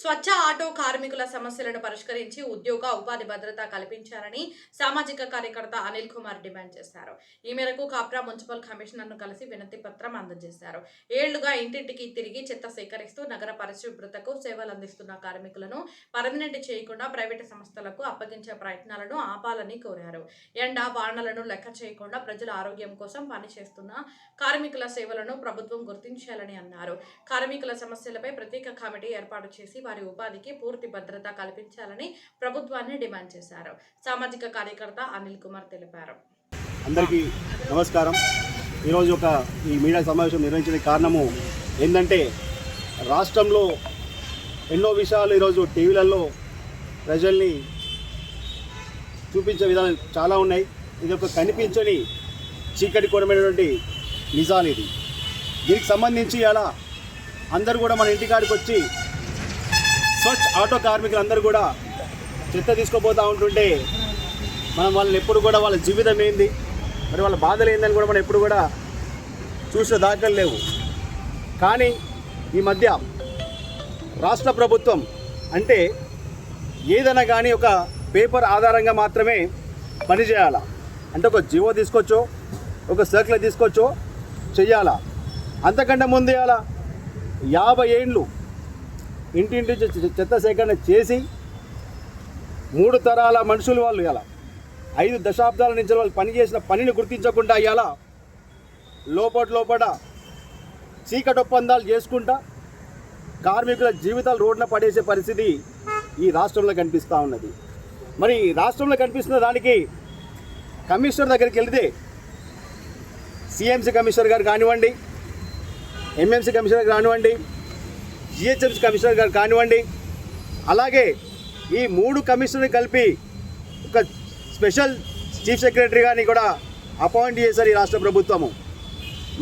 స్వచ్ఛ auto కార్మికుల సమస్యలను పరిష్కరించి ఉద్యోగ ఉపాధి భద్రత కల్పించాలని సామాజిక కార్యకర్త అనిల్ కుమార్ డిమాండ్ చేశారు. ఈ మేరకు కాప్రా మున్సిపల్ కమిషనర్ను కలిసి వినతి పత్రం అందజేశారు. ఏళ్లుగా ఇంటింటికి తిరిగి చెత్త సేకరిస్తూ నగర పరిశుభ్రతకు సేవలు అందిస్తున్న కార్మికులను పర్మనెంట్ చేయకుండా ప్రైవేటు సంస్థలకు అప్పగించే ప్రయత్నాలను ఆపాలని కోరారు. ఎండ వానలను లెక్క చేయకుండా ప్రజల ఆరోగ్యం కోసం పనిచేస్తున్న కార్మికుల సేవలను ప్రభుత్వం గుర్తించాలని అన్నారు. కార్మికుల సమస్యలపై ప్రత్యేక కమిటీ ఏర్పాటు చేసి వారి ఉపాధికి పూర్తి భద్రత కల్పించాలని ప్రభుత్వాన్ని డిమాండ్ చేశారు. సామాజిక కార్యకర్త అనిల్ కుమార్ తెలిపారు. అందరికీ నమస్కారం. ఈరోజు ఈ మీడియా సమావేశం నిర్వహించడానికి కారణము ఏంటంటే రాష్ట్రంలో ఎన్నో విషయాలు ఈరోజు టీవీలలో ప్రజల్ని చూపించే విధానం చాలా ఉన్నాయి. ఇది ఒక కనిపించని చీకటి కోణమైనటువంటి నిజాలు. దీనికి సంబంధించి అలా అందరూ కూడా మన ఇంటికాడికి వచ్చి స్వచ్ఛ ఆటో కార్మికులందరూ కూడా చెత్త తీసుకోపోతూ ఉంటుంటే మనం వాళ్ళని ఎప్పుడు కూడా వాళ్ళ జీవితం ఏంది, మరి వాళ్ళ బాధలు ఏందని కూడా మనం ఎప్పుడు కూడా చూసిన దాఖలు లేవు. కానీ ఈ మధ్య రాష్ట్ర ప్రభుత్వం అంటే ఏదైనా కానీ ఒక పేపర్ ఆధారంగా మాత్రమే పనిచేయాలా, అంటే ఒక జీవో తీసుకొచ్చో ఒక సర్కులర్ తీసుకొచ్చో చెయ్యాలా. అంతకంటే ముందు అలా 50 ఏళ్ళు ఇంటింటి చెత్త సేకరణ చేసి 3 తరాల మనుషులు వాళ్ళు ఇలా 5 దశాబ్దాల నుంచి వాళ్ళు పనిచేసిన పనిని గుర్తించకుండా ఇలా లోపల చీకటి ఒప్పందాలు చేసుకుంటా కార్మికుల జీవితాలు రోడ్డున పడేసే పరిస్థితి ఈ రాష్ట్రంలో కనిపిస్తూ ఉన్నది. మరి రాష్ట్రంలో కనిపిస్తున్న దానికి కమిషనర్ దగ్గరికి వెళితే సిఎంసీ కమిషనర్ గారు కానివ్వండి, ఎంఎంసీ కమిషనర్ కానివ్వండి, జిహెచ్ఎంసీ కమిషనర్ గారు కానివ్వండి, అలాగే ఈ 3 కమిషనర్ని కలిపి ఒక స్పెషల్ చీఫ్ సెక్రటరీ గారిని కూడా అపాయింట్ చేశారు ఈ రాష్ట్ర ప్రభుత్వము.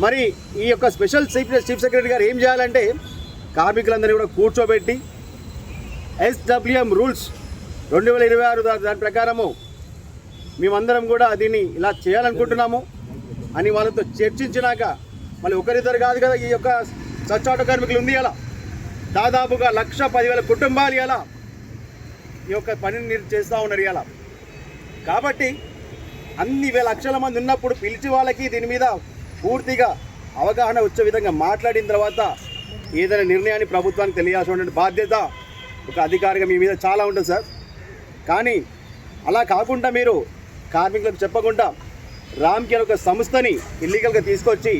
మరి ఈ యొక్క స్పెషల్ చీఫ్ సెక్రటరీ గారు ఏం చేయాలంటే కార్మికులందరినీ కూడా కూర్చోబెట్టి SWM రూల్స్ 2026 దాని ప్రకారము మేమందరం కూడా దీన్ని ఇలా చేయాలనుకుంటున్నాము అని వాళ్ళతో చర్చించినాక మళ్ళీ ఒకరిద్దరు కాదు కదా, ఈ యొక్క స్వచ్ఛ ఆటో కార్మికులు ఉంది అలా దాదాపుగా 1,10,000 కుటుంబాలు ఇలా ఈ యొక్క పనిని చేస్తూ ఉన్నారు ఇలా. కాబట్టి అన్ని లక్షల మంది ఉన్నప్పుడు పిలిచి వాళ్ళకి దీని మీద పూర్తిగా అవగాహన వచ్చే విధంగా మాట్లాడిన తర్వాత ఏదైనా నిర్ణయాన్ని ప్రభుత్వానికి తెలియాల్సిన బాధ్యత ఒక అధికారిగా మీ మీద చాలా ఉంటుంది సార్. కానీ అలా కాకుండా మీరు కార్మికులకు చెప్పకుండా రామ్కి ఒక సంస్థని ఇల్లీగల్గా తీసుకొచ్చి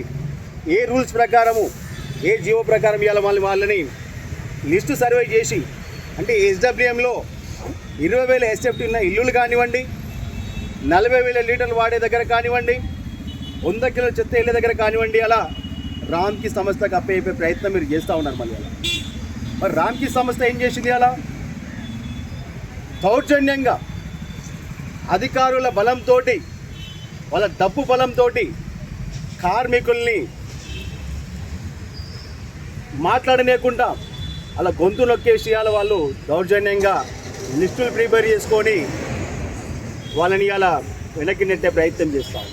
ఏ రూల్స్ ప్రకారము ఏ జీవో ప్రకారం ఇవాళ వాళ్ళని లిస్టు సర్వే చేసి అంటే SWMలో 20,000 SFT ఉన్న ఇల్లులు కానివ్వండి, 40,000 లీటర్లు వాడే దగ్గర కానివ్వండి, 100 కిలోల చెత్త వెళ్ళే దగ్గర కానివ్వండి, అలా రామ్కి సంస్థకు అప్పయ్యే ప్రయత్నం మీరు చేస్తూ ఉన్నారు. మళ్ళీ అలా మరి రామ్కి సంస్థ ఏం చేసింది అలా దౌర్జన్యంగా అధికారుల బలంతో వాళ్ళ డబ్బు బలంతో కార్మికుల్ని మాట్లాడలేకుండా అలా గొంతు నొక్కేసి వాళ్ళు దౌర్జన్యంగా లిస్టులు ప్రిపేర్ చేసుకొని వాళ్ళని అలా వెనక్కి నెట్టే ప్రయత్నం చేస్తాం.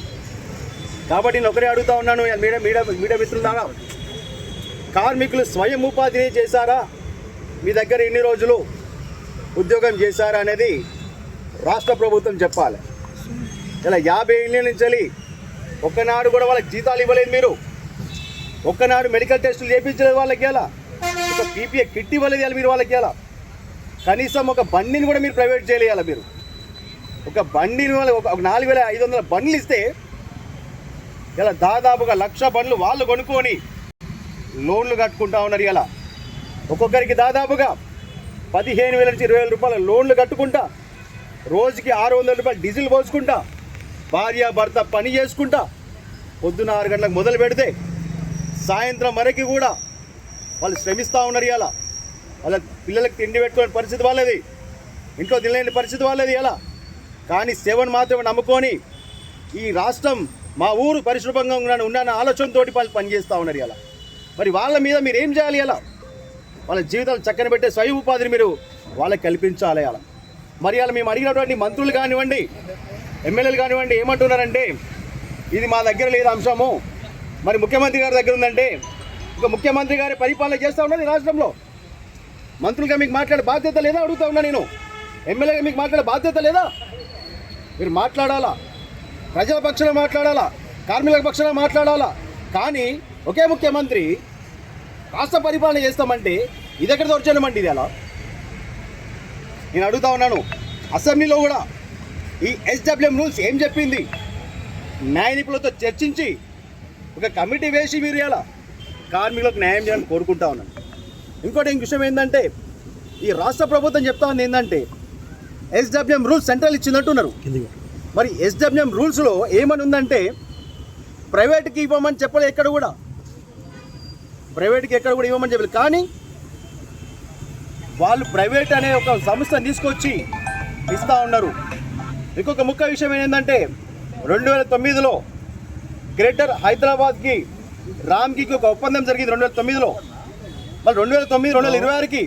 కాబట్టి నేను ఒకరే అడుగుతా ఉన్నాను, మీడియా మిత్రులారా, కార్మికులు స్వయం ఉపాధిని చేశారా, మీ దగ్గర ఎన్ని రోజులు ఉద్యోగం చేశారా అనేది రాష్ట్ర ప్రభుత్వం చెప్పాలి. ఇలా 50 ఏళ్ళ నుంచి ఒక్కనాడు కూడా వాళ్ళకి జీతాలు ఇవ్వలేదు. మీరు ఒక్కనాడు మెడికల్ టెస్టులు చేయించలేదు వాళ్ళకి. ఎలా ఒక PPE కిట్ ఇవ్వలేదు మీరు వాళ్ళకి. ఎలా కనీసం ఒక బండిని కూడా మీరు ప్రైవేట్ చేయలేయాలి. మీరు ఒక బండిని ఒక 4,500 బండ్లు ఇస్తే ఇలా దాదాపుగా 1,00,000 బండ్లు వాళ్ళు కొనుక్కొని లోన్లు కట్టుకుంటా ఉన్నారు. ఇలా ఒక్కొక్కరికి దాదాపుగా 15,000 నుంచి 20,000 రూపాయల లోన్లు కట్టుకుంటా రోజుకి 600 రూపాయలు డీజిల్ పోసుకుంటా భార్య భర్త పని చేసుకుంటా పొద్దున 6 గంటలకు మొదలు పెడితే సాయంత్రం వరకు కూడా వాళ్ళు శ్రమిస్తూ ఉన్నారు. ఇలా వాళ్ళ పిల్లలకి తిండి పెట్టుకునే పరిస్థితి వాళ్ళది, ఇంట్లో తినలేని పరిస్థితి వాళ్ళది. ఇలా కానీ సేవను మాత్రమే నమ్ముకొని ఈ రాష్ట్రం మా ఊరు పరిశుభ్రంగా ఉన్న ఆలోచనతో వాళ్ళు పనిచేస్తూ ఉన్నారు. ఇలా మరి వాళ్ళ మీద మీరు ఏం చేయాలి? ఇలా వాళ్ళ జీవితాలు చక్కని పెట్టే స్వయం ఉపాధిని మీరు వాళ్ళకి కల్పించాలి. అలా మరి అలా మేము అడిగినటువంటి మంత్రులు కానివ్వండి, ఎమ్మెల్యేలు కానివ్వండి ఏమంటున్నారంటే ఇది మా దగ్గర లేదు అంశము, మరి ముఖ్యమంత్రి గారి దగ్గర ఉందంటే ఇక ముఖ్యమంత్రి గారి పరిపాలన చేస్తూ ఉన్నది రాష్ట్రంలో. మంత్రులుగా మీకు మాట్లాడే బాధ్యత లేదా అడుగుతా ఉన్నా నేను. ఎమ్మెల్యేగా మీకు మాట్లాడే బాధ్యత లేదా? మీరు మాట్లాడాలా, ప్రజల పక్షాన మాట్లాడాలా, కార్మికుల పక్షాన మాట్లాడాలా. కానీ ఒకే ముఖ్యమంత్రి రాష్ట్ర పరిపాలన చేస్తామంటే ఇది ఎక్కడ దౌర్జన్యమండి? ఇది అలా నేను అడుగుతా ఉన్నాను. అసెంబ్లీలో కూడా ఈ SWM రూల్స్ ఏం చెప్పింది? న్యాయ నిపుణులతో చర్చించి ఒక కమిటీ వేసి మీరు ఇలా కార్మికులకు న్యాయం చేయాలని కోరుకుంటా ఉన్నాను. ఇంకోటి విషయం ఏంటంటే, ఈ రాష్ట్ర ప్రభుత్వం చెప్తా ఉంది ఏంటంటే SWM రూల్స్ సెంట్రల్ ఇచ్చిందంటున్నారు. మరి SWM రూల్స్లో ఏమని ఉందంటే ప్రైవేట్కి ఇవ్వమని చెప్పలేదు. ఎక్కడ కూడా ప్రైవేట్కి ఎక్కడ కూడా ఇవ్వమని చెప్పలేదు. కానీ వాళ్ళు ప్రైవేట్ అనే ఒక సంస్థను తీసుకొచ్చి ఇస్తూ ఉన్నారు. ఇంకొక ముఖ్య విషయం ఏంటంటే 2009లో గ్రేటర్ హైదరాబాద్కి రామ్కి ఒక ఒప్పందం జరిగింది 2009లో. మళ్ళీ 2009, 2026కి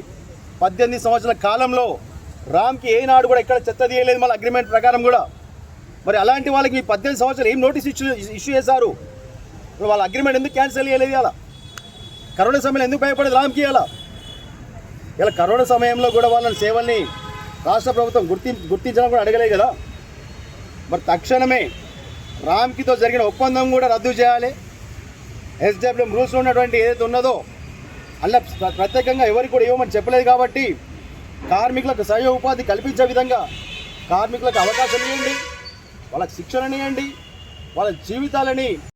18 సంవత్సరాల కాలంలో రామ్కి ఏనాడు కూడా ఎక్కడ చెత్త తీయలేదు మళ్ళీ అగ్రిమెంట్ ప్రకారం కూడా. మరి అలాంటి వాళ్ళకి మీ 18 సంవత్సరాలు ఏం నోటీస్ ఇష్యూ చేశారు? ఇప్పుడు వాళ్ళ అగ్రిమెంట్ ఎందుకు క్యాన్సిల్ చేయలేదు? ఇలా కరోనా సమయంలో ఎందుకు భయపడేది రామ్కి? ఇలా కరోనా సమయంలో కూడా వాళ్ళ సేవల్ని రాష్ట్ర ప్రభుత్వం గుర్తించడం కూడా అడగలేదు కదా. మరి తక్షణమే రామ్కితో జరిగిన ఒప్పందం కూడా రద్దు చేయాలి. SWM రూల్స్లో ఉన్నటువంటి ఏదైతే ఉన్నదో అలా ప్రత్యేకంగా ఎవరికి కూడా ఇవ్వమని చెప్పలేదు కాబట్టి కార్మికులకు సహజ ఉపాధి కల్పించే విధంగా కార్మికులకు అవకాశం ఇవ్వండి, వాళ్ళకి శిక్షణ ఇవ్వండి, వాళ్ళ జీవితాలని